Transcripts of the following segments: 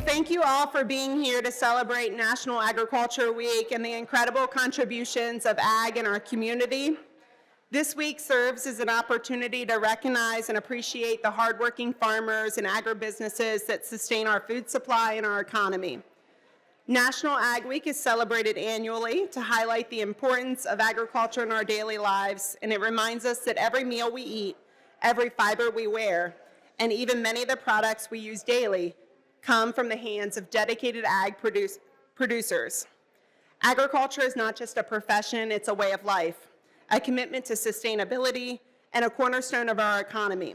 Thank you all for being here to celebrate National Agriculture Week and the incredible contributions of ag in our community. This week serves as an opportunity to recognize and appreciate the hardworking farmers and agribusinesses that sustain our food supply and our economy. National Ag Week is celebrated annually to highlight the importance of agriculture in our daily lives, and it reminds us that every meal we eat, every fiber we wear, and even many of the products we use daily come from the hands of dedicated ag producers. Agriculture is not just a profession, it's a way of life, a commitment to sustainability, and a cornerstone of our economy.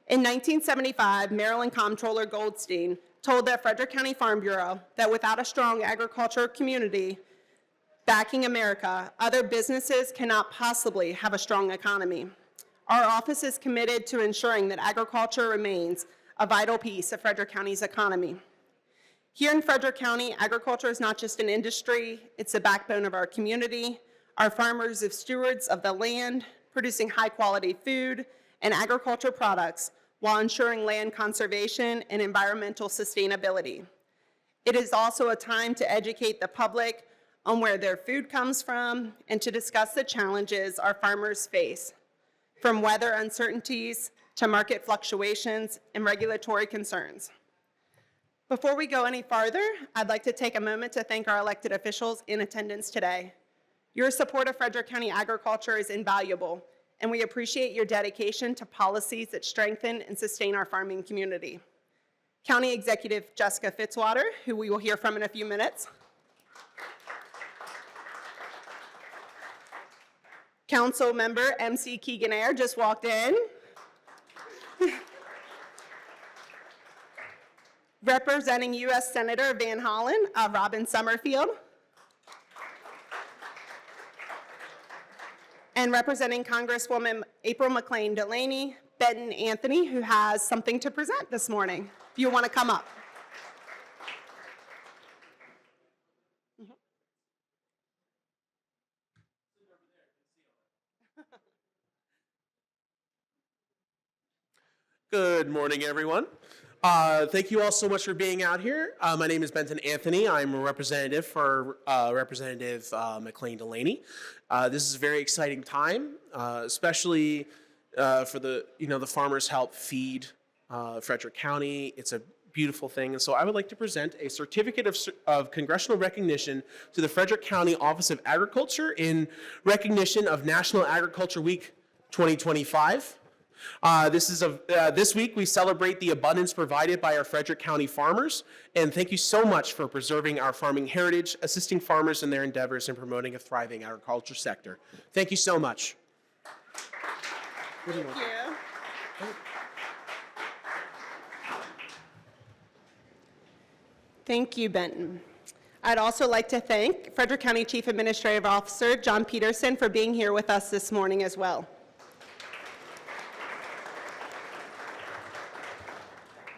In 1975, Maryland Comptroller Goldstein told the Frederick County Farm Bureau that without a strong agriculture community backing America, other businesses cannot possibly have a strong economy. Our office is committed to ensuring that agriculture remains a vital piece of Frederick County's economy. Here in Frederick County, agriculture is not just an industry, it's the backbone of our community. Our farmers are stewards of the land, producing high-quality food and agriculture products while ensuring land conservation and environmental sustainability. It is also a time to educate the public on where their food comes from and to discuss the challenges our farmers face, from weather uncertainties to market fluctuations and regulatory concerns. Before we go any farther, I'd like to take a moment to thank our elected officials in attendance today. Your support of Frederick County agriculture is invaluable, and we appreciate your dedication to policies that strengthen and sustain our farming community. County Executive Jessica Fitzwater, who we will hear from in a few minutes. Council member MC Keegan-Air just walked in. Representing U.S. Senator Van Hollen, Robin Summerfield. And representing Congresswoman April McLean Delaney, Benton Anthony, who has something to present this morning, if you want to come up. Good morning, everyone. Thank you all so much for being out here. My name is Benton Anthony. I'm a representative for Representative McLean Delaney. This is a very exciting time, especially for the farmers help feed Frederick County. It's a beautiful thing, and so I would like to present a certificate of congressional recognition to the Frederick County Office of Agriculture in recognition of National Agriculture Week 2025. This week we celebrate the abundance provided by our Frederick County farmers, and thank you so much for preserving our farming heritage, assisting farmers in their endeavors, and promoting a thriving agriculture sector. Thank you so much. Thank you. Thank you, Benton. I'd also like to thank Frederick County Chief Administrative Officer John Peterson for being here with us this morning as well.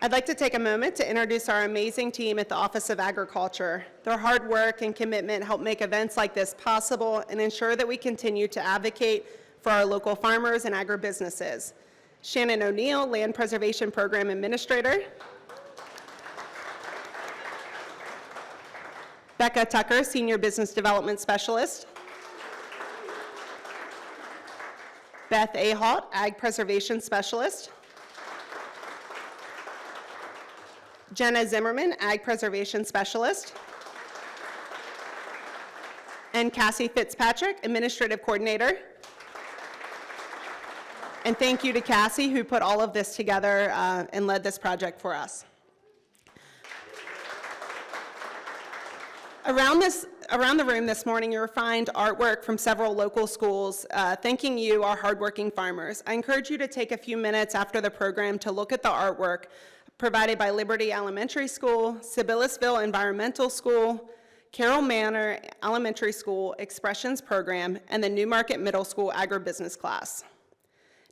I'd like to take a moment to introduce our amazing team at the Office of Agriculture. Their hard work and commitment help make events like this possible and ensure that we continue to advocate for our local farmers and agribusinesses. Shannon O'Neill, Land Preservation Program Administrator. Becca Tucker, Senior Business Development Specialist. Beth Ahalt, Ag Preservation Specialist. Jenna Zimmerman, Ag Preservation Specialist. And Cassie Fitzpatrick, Administrative Coordinator. And thank you to Cassie, who put all of this together and led this project for us. Around the room this morning, you'll find artwork from several local schools thanking you, our hardworking farmers. I encourage you to take a few minutes after the program to look at the artwork provided by Liberty Elementary School, Sibyllesville Environmental School, Carroll Manor Elementary School Expressions Program, and the Newmarket Middle School Agribusiness class.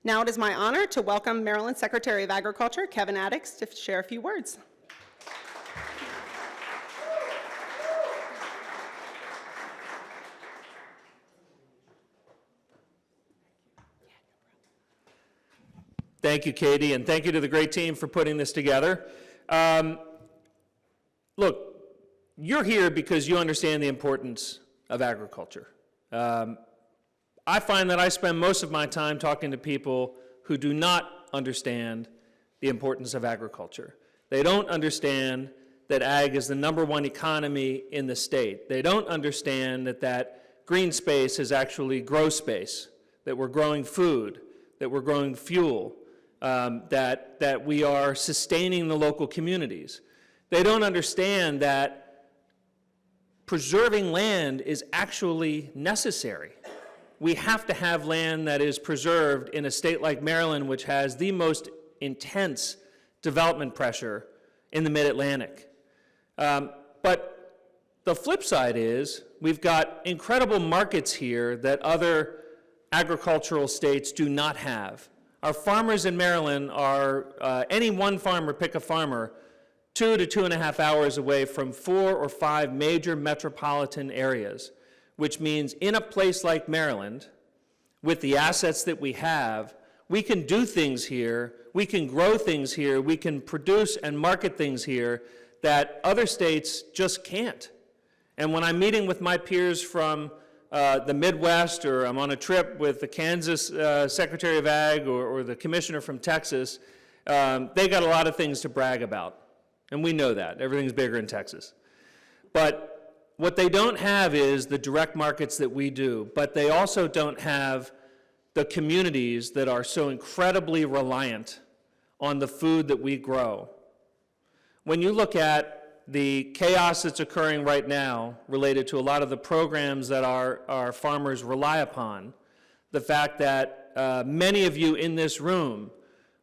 Now it is my honor to welcome Maryland Secretary of Agriculture, Kevin Addix, to share a few words. Thank you, Katie, and thank you to the great team for putting this together. look, you're here because you understand the importance of agriculture. I find that I spend most of my time talking to people who do not understand the importance of agriculture. They don't understand that ag is the #1 economy in the state. They don't understand that that green space is actually grow space, that we're growing food, that we're growing fuel, that we are sustaining the local communities. They don't understand that preserving land is actually necessary. We have to have land that is preserved in a state like Maryland, which has the most intense development pressure in the mid-Atlantic. But the flip side is we've got incredible markets here that other agricultural states do not have. Our farmers in Maryland are, any one farmer, pick a farmer, 2 to 2.5 hours away from 4 or 5 major metropolitan areas, which means in a place like Maryland, with the assets that we have, we can do things here, we can grow things here, we can produce and market things here that other states just can't. And when I'm meeting with my peers from the Midwest, or I'm on a trip with the Kansas Secretary of Ag or the commissioner from Texas, they got a lot of things to brag about. And we know that. Everything's bigger in Texas. But what they don't have is the direct markets that we do, but they also don't have the communities that are so incredibly reliant on the food that we grow. When you look at the chaos that's occurring right now related to a lot of the programs that our farmers rely upon, the fact that many of you in this room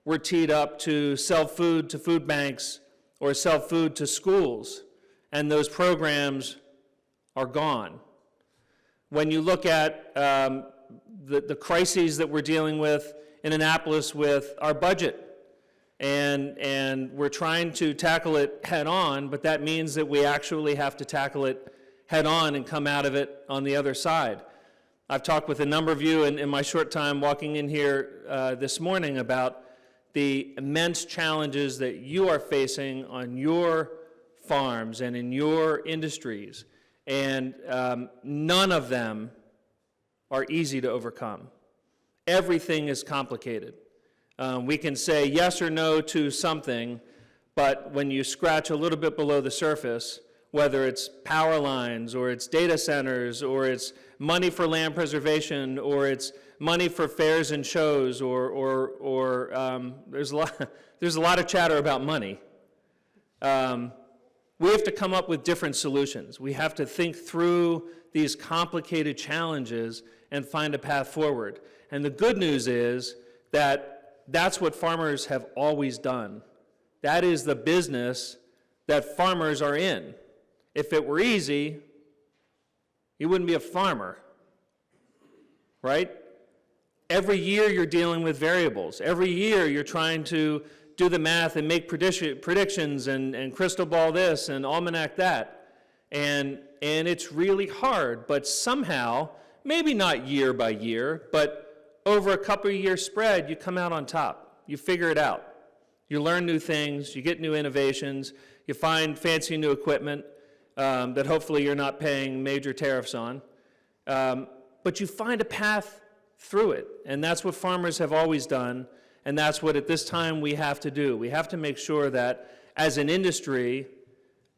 were teed up to sell food to food banks or sell food to schools, and those programs are gone. When you look at the crises that we're dealing with in Annapolis with our budget, and we're trying to tackle it head on, but that means that we actually have to tackle it head on and come out of it on the other side. I've talked with a number of you in my short time walking in here this morning about the immense challenges that you are facing on your farms and in your industries, and none of them are easy to overcome. Everything is complicated. We can say yes or no to something, but when you scratch a little bit below the surface, whether it's power lines or it's data centers or it's money for land preservation or it's money for fairs and shows or there's a lot of chatter about money. We have to come up with different solutions. We have to think through these complicated challenges and find a path forward. And the good news is that that's what farmers have always done. That is the business that farmers are in. If it were easy, you wouldn't be a farmer, right? Every year you're dealing with variables. Every year you're trying to do the math and make predictions and crystal ball this and almanac that. And it's really hard, but somehow, maybe not year by year, but over a couple of year spread, you come out on top. You figure it out. You learn new things, you get new innovations, you find fancy new equipment that hopefully you're not paying major tariffs on. But you find a path through it, and that's what farmers have always done, and that's what at this time we have to do. We have to make sure that as an industry,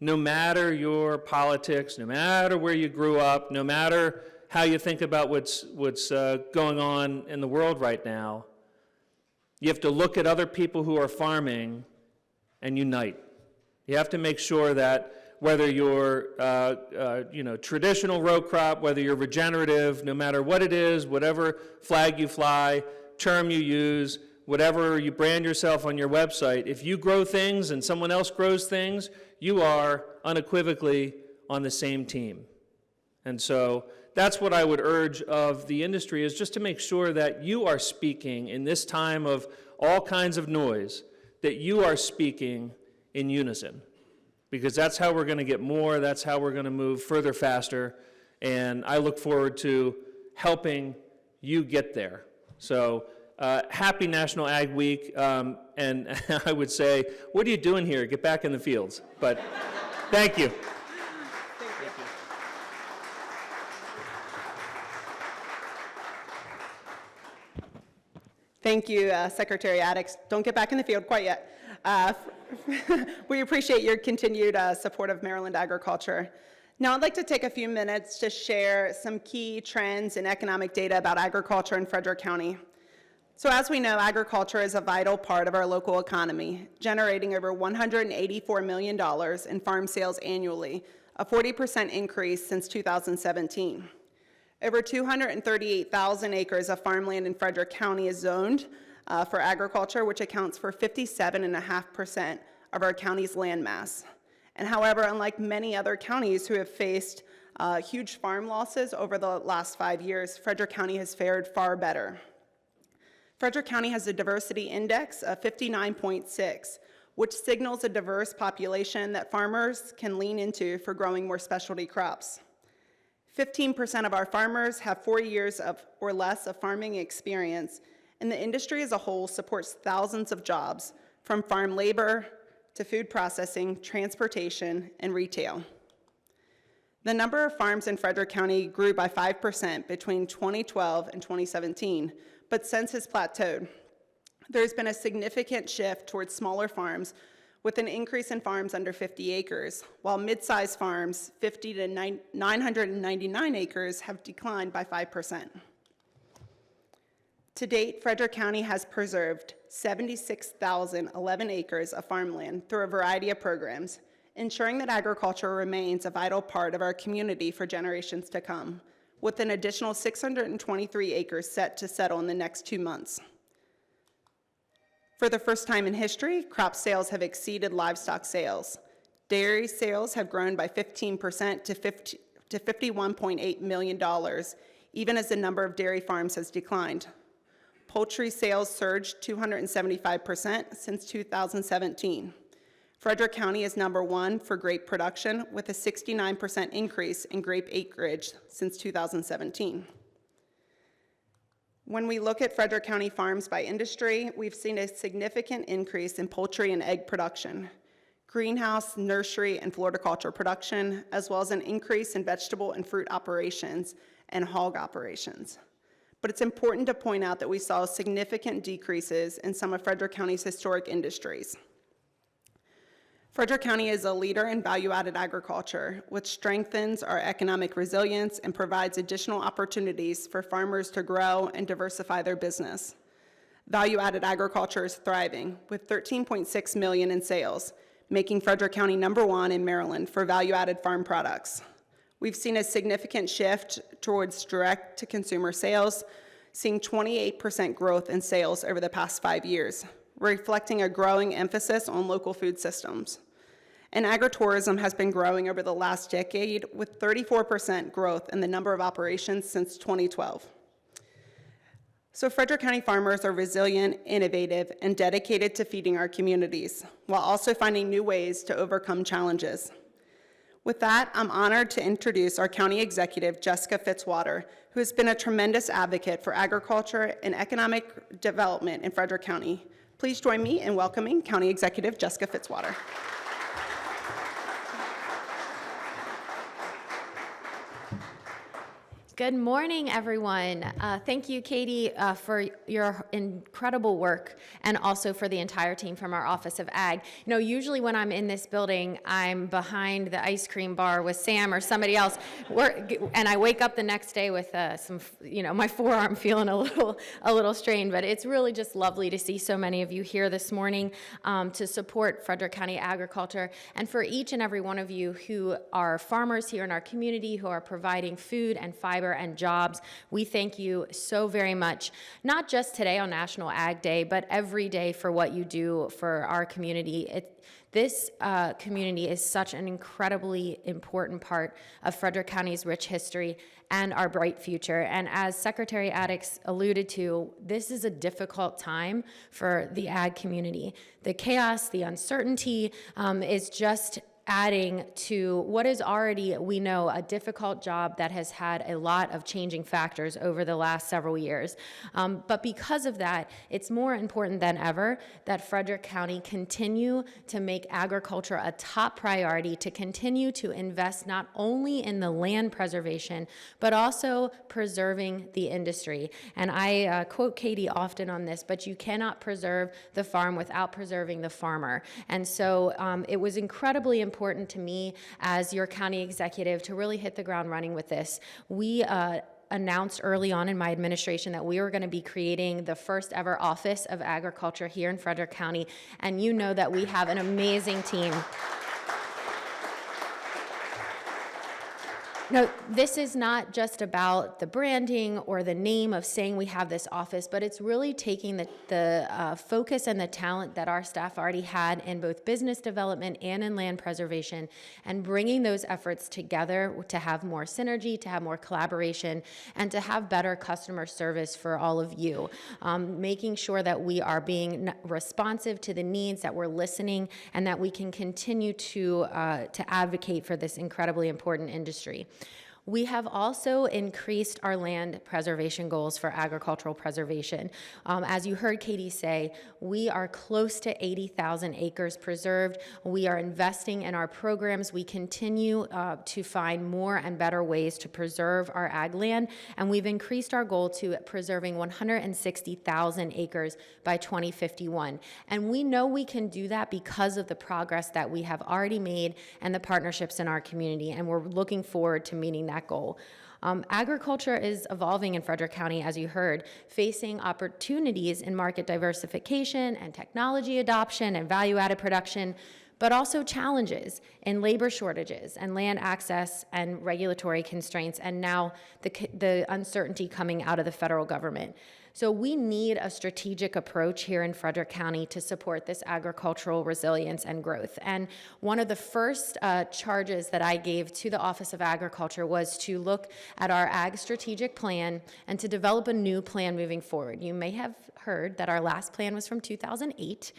no matter your politics, no matter where you grew up, no matter how you think about what's going on in the world right now, you have to look at other people who are farming and unite. You have to make sure that whether you're traditional row crop, whether you're regenerative, no matter what it is, whatever flag you fly, term you use, whatever you brand yourself on your website, if you grow things and someone else grows things, you are unequivocally on the same team. And so that's what I would urge of the industry, is just to make sure that you are speaking in this time of all kinds of noise, that you are speaking in unison. Because that's how we're going to get more, that's how we're going to move further faster, and I look forward to helping you get there. So happy National Ag Week, and I would say, what are you doing here? Get back in the fields. But Thank you. Thank you, Secretary Addix. Don't get back in the field quite yet. We appreciate your continued support of Maryland agriculture. Now I'd like to take a few minutes to share some key trends and economic data about agriculture in Frederick County. So as we know, agriculture is a vital part of our local economy, generating over $184 million in farm sales annually, a 40% increase since 2017. Over 238,000 acres of farmland in Frederick County is zoned for agriculture, which accounts for 57.5% of our county's land mass. And however, unlike many other counties who have faced huge farm losses over the last 5 years, Frederick County has fared far better. Frederick County has a diversity index of 59.6, which signals a diverse population that farmers can lean into for growing more specialty crops. 15% of our farmers have 4 years or less of farming experience, and the industry as a whole supports thousands of jobs, from farm labor to food processing, transportation, and retail. The number of farms in Frederick County grew by 5% between 2012 and 2017, but since has plateaued. There's been a significant shift towards smaller farms with an increase in farms under 50 acres, while mid-sized farms, 50 to 999 acres, have declined by 5%. To date, Frederick County has preserved 76,011 acres of farmland through a variety of programs, ensuring that agriculture remains a vital part of our community for generations to come, with an additional 623 acres set to settle in the next 2 months. For the first time in history, crop sales have exceeded livestock sales. Dairy sales have grown by 15% to $51.8 million, even as the number of dairy farms has declined. Poultry sales surged 275% since 2017. Frederick County is #1 for grape production, with a 69% increase in grape acreage since 2017. When we look at Frederick County farms by industry, we've seen a significant increase in poultry and egg production, greenhouse, nursery, and floriculture production, as well as an increase in vegetable and fruit operations and hog operations. But it's important to point out that we saw significant decreases in some of Frederick County's historic industries. Frederick County is a leader in value-added agriculture, which strengthens our economic resilience and provides additional opportunities for farmers to grow and diversify their business. Value-added agriculture is thriving, with $13.6 million in sales, making Frederick County #1 in Maryland for value-added farm products. We've seen a significant shift towards direct-to-consumer sales, seeing 28% growth in sales over the past 5 years, reflecting a growing emphasis on local food systems. And agritourism has been growing over the last decade, with 34% growth in the number of operations since 2012. So Frederick County farmers are resilient, innovative, and dedicated to feeding our communities, while also finding new ways to overcome challenges. With that, I'm honored to introduce our County Executive, Jessica Fitzwater, who has been a tremendous advocate for agriculture and economic development in Frederick County. Please join me in welcoming County Executive Jessica Fitzwater. Good morning, everyone. Thank you, Katie, for your incredible work, and also for the entire team from our Office of Ag. You know, usually when I'm in this building, I'm behind the ice cream bar with Sam or somebody else, and I wake up the next day with my forearm feeling a little strained. But it's really just lovely to see so many of you here this morning to support Frederick County agriculture, and for each and every one of you who are farmers here in our community who are providing food and fiber and jobs. We thank you so very much, not just today on National Ag Day, but every day for what you do for our community. This community is such an incredibly important part of Frederick County's rich history and our bright future. And as Secretary Addix alluded to, this is a difficult time for the ag community. The chaos, the uncertainty is just adding to what is already, we know, a difficult job that has had a lot of changing factors over the last several years. But because of that, it's more important than ever that Frederick County continue to make agriculture a top priority, to continue to invest not only in the land preservation, but also preserving the industry. And I quote Katie often on this, but you cannot preserve the farm without preserving the farmer. And so it was incredibly important to me as your county executive to really hit the ground running with this. We announced early on in my administration that we were going to be creating the first ever Office of Agriculture here in Frederick County, and you know that we have an amazing team. No, this is not just about the branding or the name of saying we have this office, but it's really taking the focus and the talent that our staff already had in both business development and in land preservation, and bringing those efforts together to have more synergy, to have more collaboration, and to have better customer service for all of you. Making sure that we are being responsive to the needs, that we're listening, and that we can continue to advocate for this incredibly important industry. We have also increased our land preservation goals for agricultural preservation. As you heard Katie say, we are close to 80,000 acres preserved. We are investing in our programs. We continue to find more and better ways to preserve our ag land, and we've increased our goal to preserving 160,000 acres by 2051. And we know we can do that because of the progress that we have already made and the partnerships in our community, and we're looking forward to meeting that goal. Agriculture is evolving in Frederick County, as you heard, facing opportunities in market diversification and technology adoption and value-added production, but also challenges in labor shortages and land access and regulatory constraints, and now the uncertainty coming out of the federal government. So we need a strategic approach here in Frederick County to support this agricultural resilience and growth. And one of the first charges that I gave to the Office of Agriculture was to look at our ag strategic plan and to develop a new plan moving forward. You may have heard that our last plan was from 2008.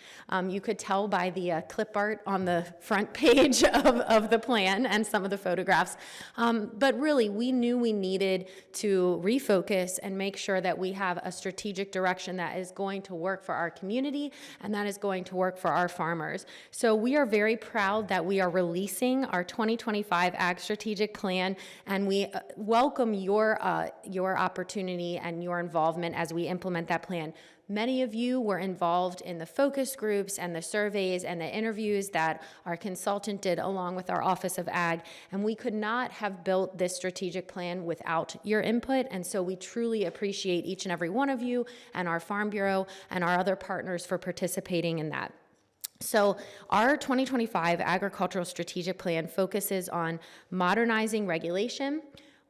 You could tell by the clip art on the front page of the plan and some of the photographs. But really, we knew we needed to refocus and make sure that we have a strategic direction that is going to work for our community and that is going to work for our farmers. So we are very proud that we are releasing our 2025 Ag Strategic Plan, and we welcome your opportunity and your involvement as we implement that plan. Many of you were involved in the focus groups and the surveys and the interviews that our consultant did along with our Office of Ag, and we could not have built this strategic plan without your input, and so we truly appreciate each and every one of you and our Farm Bureau and our other partners for participating in that. So our 2025 Agricultural Strategic Plan focuses on modernizing regulation,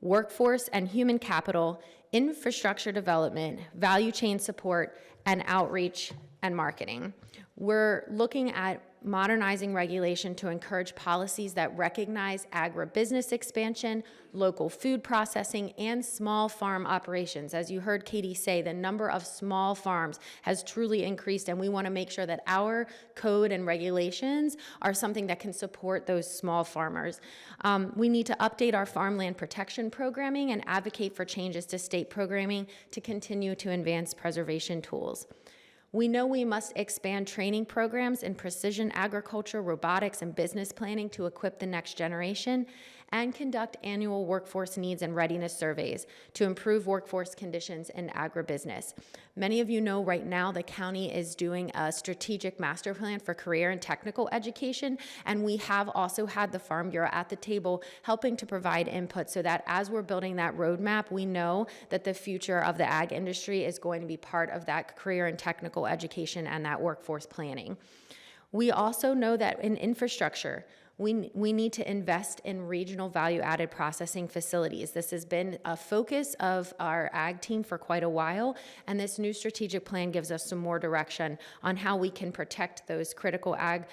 workforce and human capital, infrastructure development, value chain support, and outreach and marketing. We're looking at modernizing regulation to encourage policies that recognize agribusiness expansion, local food processing, and small farm operations. As you heard Katie say, the number of small farms has truly increased, and we want to make sure that our code and regulations are something that can support those small farmers. We need to update our farmland protection programming and advocate for changes to state programming to continue to advance preservation tools. We know we must expand training programs in precision agriculture, robotics, and business planning to equip the next generation, and conduct annual workforce needs and readiness surveys to improve workforce conditions in agribusiness. Many of you know right now the county is doing a strategic master plan for career and technical education, and we have also had the Farm Bureau at the table helping to provide input so that as we're building that roadmap, we know that the future of the ag industry is going to be part of that career and technical education and that workforce planning. We also know that in infrastructure, we need to invest in regional value-added processing facilities. This has been a focus of our ag team for quite a while, and this new strategic plan gives us some more direction on how we can protect those critical ag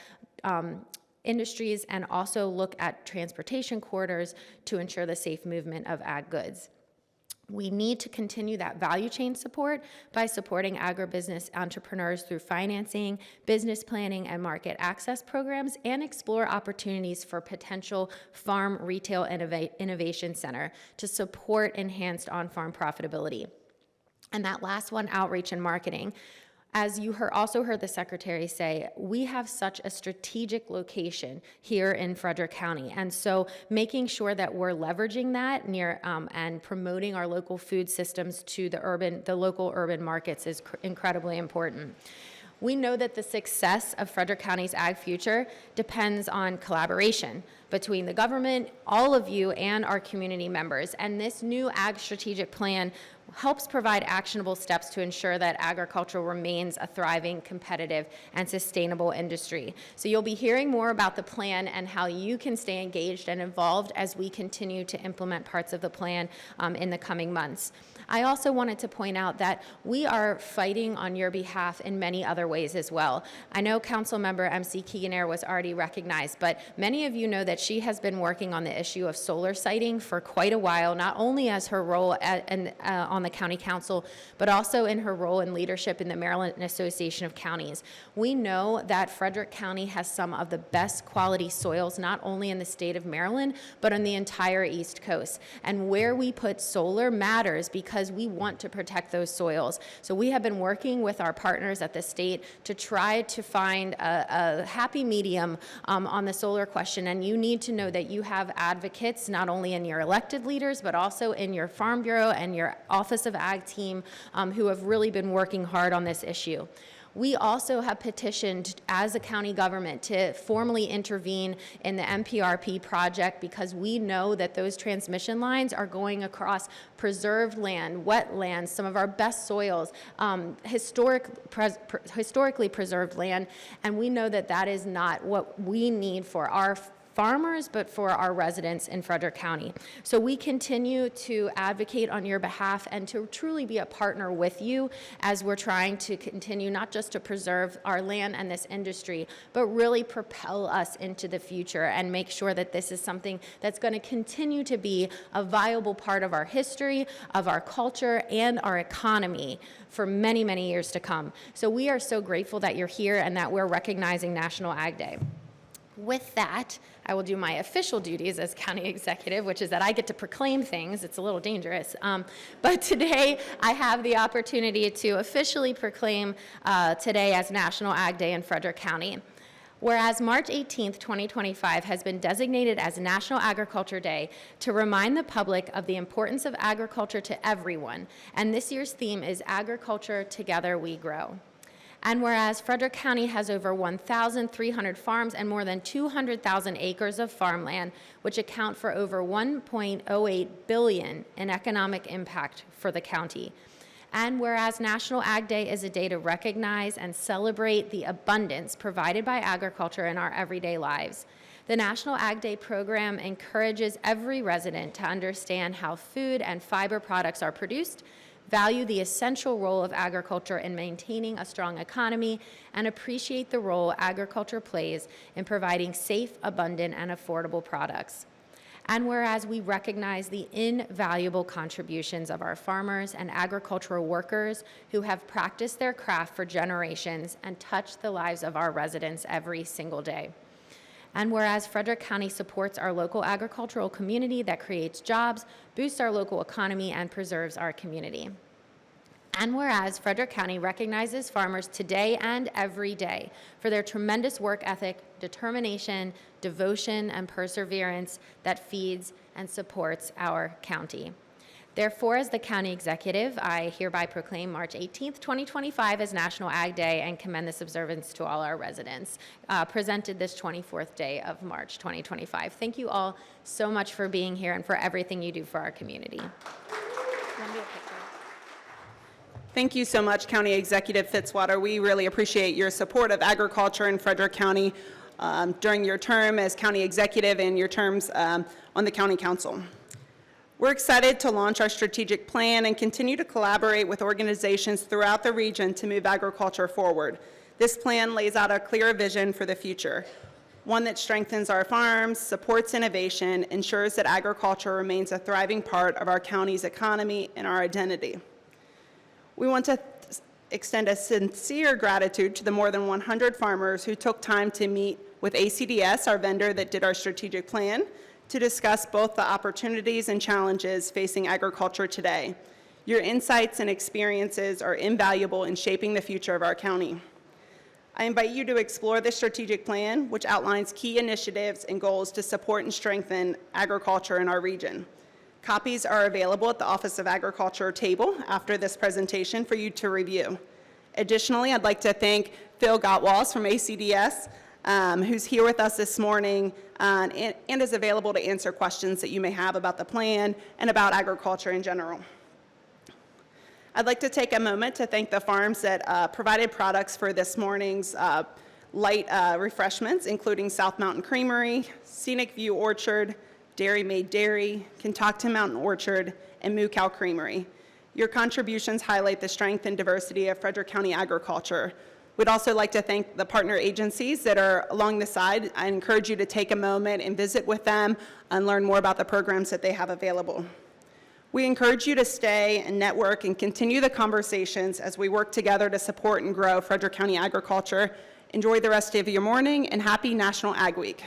industries and also look at transportation corridors to ensure the safe movement of ag goods. We need to continue that value chain support by supporting agribusiness entrepreneurs through financing, business planning, and market access programs, and explore opportunities for potential farm retail innovation center to support enhanced on-farm profitability. And that last one, outreach and marketing. As you also heard the Secretary say, we have such a strategic location here in Frederick County. And so making sure that we're leveraging that and promoting our local food systems to the local urban markets is incredibly important. We know that the success of Frederick County's ag future depends on collaboration between the government, all of you, and our community members. And this new ag strategic plan helps provide actionable steps to ensure that agriculture remains a thriving, competitive, and sustainable industry. So you'll be hearing more about the plan and how you can stay engaged and involved as we continue to implement parts of the plan in the coming months. I also wanted to point out that we are fighting on your behalf in many other ways as well. I know Councilmember MC Keegan-Air was already recognized, but many of you know that she has been working on the issue of solar siting for quite a while, not only as her role on the County Council, but also in her role in leadership in the Maryland Association of Counties. We know that Frederick County has some of the best quality soils, not only in the state of Maryland, but on the entire East Coast. And where we put solar matters because we want to protect those soils. So we have been working with our partners at the state to try to find a happy medium on the solar question. And you need to know that you have advocates, not only in your elected leaders, but also in your Farm Bureau and your Office of Ag team who have really been working hard on this issue. We also have petitioned as a county government to formally intervene in the MPRP project because we know that those transmission lines are going across preserved land, wetlands, some of our best soils, historically preserved land, and we know that that is not what we need for our farmers, but for our residents in Frederick County. So we continue to advocate on your behalf and to truly be a partner with you as we're trying to continue not just to preserve our land and this industry, but really propel us into the future and make sure that this is something that's going to continue to be a viable part of our history, of our culture, and our economy for many, many years to come. So we are so grateful that you're here and that we're recognizing National Ag Day. With that, I will do my official duties as county executive, which is that I get to proclaim things. It's a little dangerous. But today, I have the opportunity to officially proclaim today as National Ag Day in Frederick County. Whereas March 18th, 2025 has been designated as National Agriculture Day to remind the public of the importance of agriculture to everyone. And this year's theme is Agriculture, Together We Grow. And whereas Frederick County has over 1,300 farms and more than 200,000 acres of farmland, which account for over $1.08 billion in economic impact for the county. And whereas National Ag Day is a day to recognize and celebrate the abundance provided by agriculture in our everyday lives. The National Ag Day program encourages every resident to understand how food and fiber products are produced, value the essential role of agriculture in maintaining a strong economy, and appreciate the role agriculture plays in providing safe, abundant, and affordable products. And whereas we recognize the invaluable contributions of our farmers and agricultural workers who have practiced their craft for generations and touched the lives of our residents every single day. And whereas Frederick County supports our local agricultural community that creates jobs, boosts our local economy, and preserves our community. And whereas Frederick County recognizes farmers today and every day for their tremendous work ethic, determination, devotion, and perseverance that feeds and supports our county. Therefore, as the county executive, I hereby proclaim March 18th, 2025 as National Ag Day and commend this observance to all our residents, presented this 24th day of March 2025. Thank you all so much for being here and for everything you do for our community. Thank you so much, County Executive Fitzwater. We really appreciate your support of agriculture in Frederick County during your term as county executive and your terms on the county council. We're excited to launch our strategic plan and continue to collaborate with organizations throughout the region to move agriculture forward. This plan lays out a clear vision for the future. one that strengthens our farms, supports innovation, ensures that agriculture remains a thriving part of our county's economy and our identity. We want to extend a sincere gratitude to the more than 100 farmers who took time to meet with ACDS, our vendor that did our strategic plan, to discuss both the opportunities and challenges facing agriculture today. Your insights and experiences are invaluable in shaping the future of our county. I invite you to explore the strategic plan, which outlines key initiatives and goals to support and strengthen agriculture in our region. Copies are available at the Office of Agriculture table after this presentation for you to review. Additionally, I'd like to thank Phil Gottwals from ACDS, who's here with us this morning and is available to answer questions that you may have about the plan and about agriculture in general. I'd like to take a moment to thank the farms that provided products for this morning's light refreshments, including South Mountain Creamery, Scenic View Orchard, Dairy Made Dairy, Kentucky Mountain Orchard, and Moo Cow Creamery. Your contributions highlight the strength and diversity of Frederick County agriculture. We'd also like to thank the partner agencies that are along the side. I encourage you to take a moment and visit with them and learn more about the programs that they have available. We encourage you to stay and network and continue the conversations as we work together to support and grow Frederick County agriculture. Enjoy the rest of your morning and happy National Ag Week.